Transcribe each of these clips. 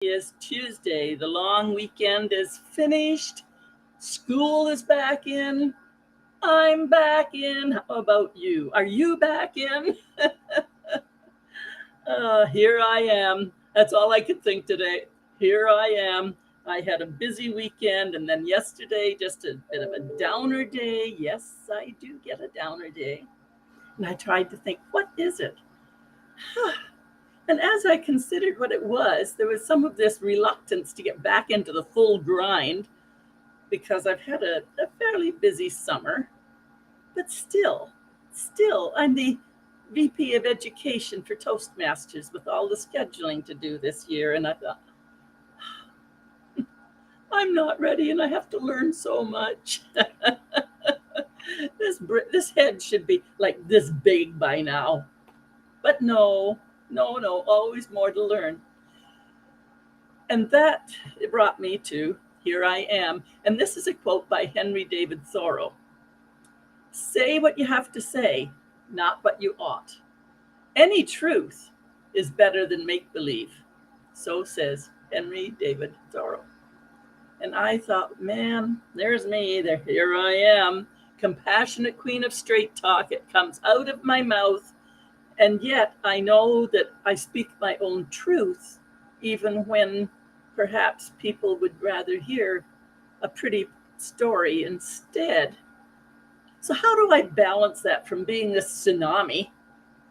Is Tuesday. The long weekend is finished. School is back in. I'm back in. How about you? Are you back in? Here I am. That's all I could think today. Here I am. I had a busy weekend, and then yesterday, just a bit of a downer day. Yes, I do get a downer day. And I tried to think, what is it? And as I considered what it was, there was some of this reluctance to get back into the full grind because I've had a fairly busy summer. But still, I'm the VP of Education for Toastmasters with all the scheduling to do this year. And I thought, I'm not ready and I have to learn so much. this head should be like this big by now. But no, always more to learn. And that brought me to here I am. And this is a quote by Henry David Thoreau. Say what you have to say, not what you ought. Any truth is better than make believe. So says Henry David Thoreau. And I thought, man, there's me. Here I am, compassionate queen of straight talk. It comes out of my mouth. And yet I know that I speak my own truth, even when perhaps people would rather hear a pretty story instead. So how do I balance that from being a tsunami?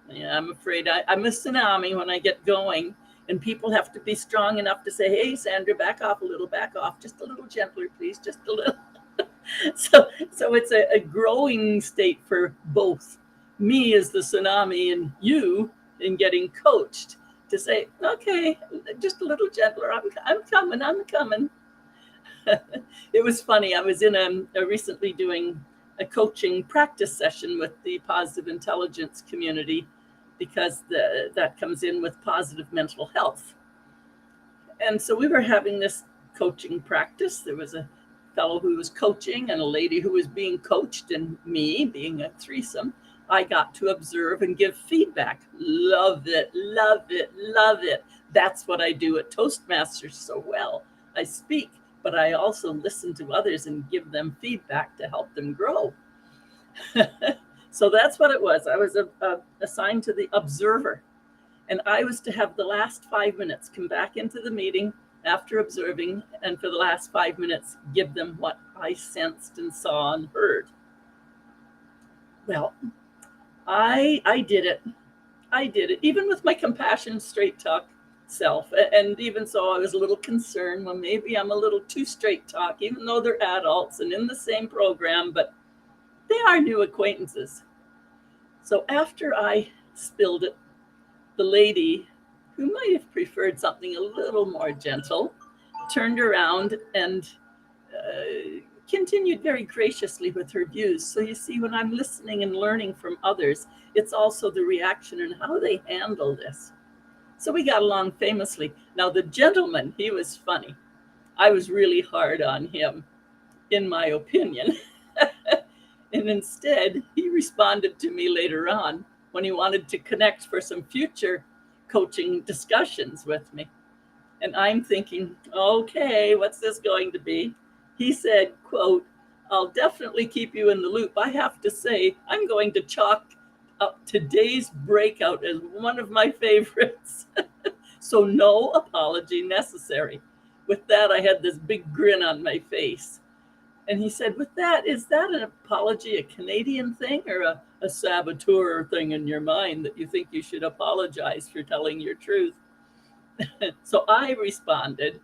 Yeah, I'm afraid I'm a tsunami when I get going, and people have to be strong enough to say, hey, Sandra, back off a little, back off, just a little gentler, please, just a little. So it's a growing state for both me as the tsunami and you in getting coached to say, okay, just a little gentler. I'm coming. It was funny. I was in a recently doing a coaching practice session with the positive intelligence community because that comes in with positive mental health. And so we were having this coaching practice. There was a fellow who was coaching and a lady who was being coached, and me being a threesome. I got to observe and give feedback. Love it. That's what I do at Toastmasters so well. I speak, but I also listen to others and give them feedback to help them grow. So that's what it was. I was assigned to the observer, and I was to have the last 5 minutes come back into the meeting after observing, and for the last 5 minutes, give them what I sensed and saw and heard. Well, I did it. Even with my compassion, straight talk self. And even so, I was a little concerned. Well, maybe I'm a little too straight talk, even though they're adults and in the same program, but they are new acquaintances. So after I spilled it, the lady, who might have preferred something a little more gentle, turned around and continued very graciously with her views. So you see, when I'm listening and learning from others, it's also the reaction and how they handle this. So we got along famously. Now, the gentleman, he was funny. I was really hard on him, in my opinion. And instead, he responded to me later on when he wanted to connect for some future coaching discussions with me. And I'm thinking, okay, what's this going to be? He said, quote, I'll definitely keep you in the loop. I have to say, I'm going to chalk up today's breakout as one of my favorites. So no apology necessary. With that, I had this big grin on my face. And he said, with that, is that an apology a Canadian thing or a saboteur thing in your mind that you think you should apologize for telling your truth? So I responded,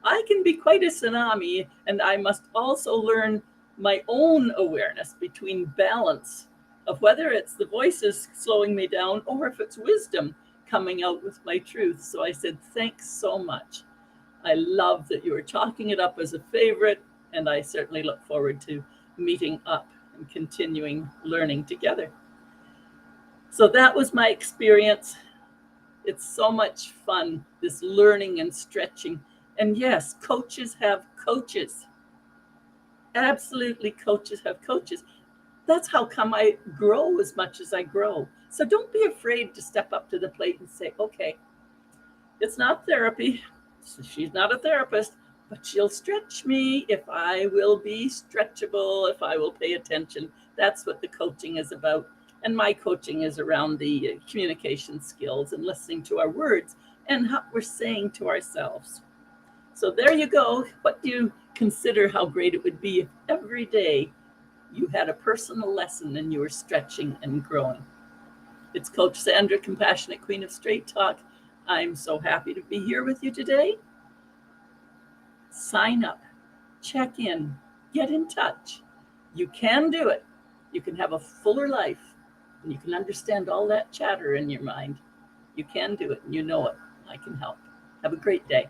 I can be quite a tsunami, and I must also learn my own awareness between balance of whether it's the voices slowing me down or if it's wisdom coming out with my truth. So I said, thanks so much. I love that you were chalking it up as a favorite, and I certainly look forward to meeting up and continuing learning together. So that was my experience. It's so much fun, this learning and stretching. And yes, coaches have coaches. Absolutely, coaches have coaches. That's how come I grow as much as I grow. So don't be afraid to step up to the plate and say, okay, it's not therapy. So she's not a therapist, but she'll stretch me if I will be stretchable, if I will pay attention. That's what the coaching is about. And my coaching is around the communication skills and listening to our words and what we're saying to ourselves. So there you go. What do you consider how great it would be if every day you had a personal lesson and you were stretching and growing? It's Coach Sandra, Compassionate Queen of Straight Talk. I'm so happy to be here with you today. Sign up, check in, get in touch. You can do it. You can have a fuller life, and you can understand all that chatter in your mind. You can do it, and you know it. I can help. Have a great day.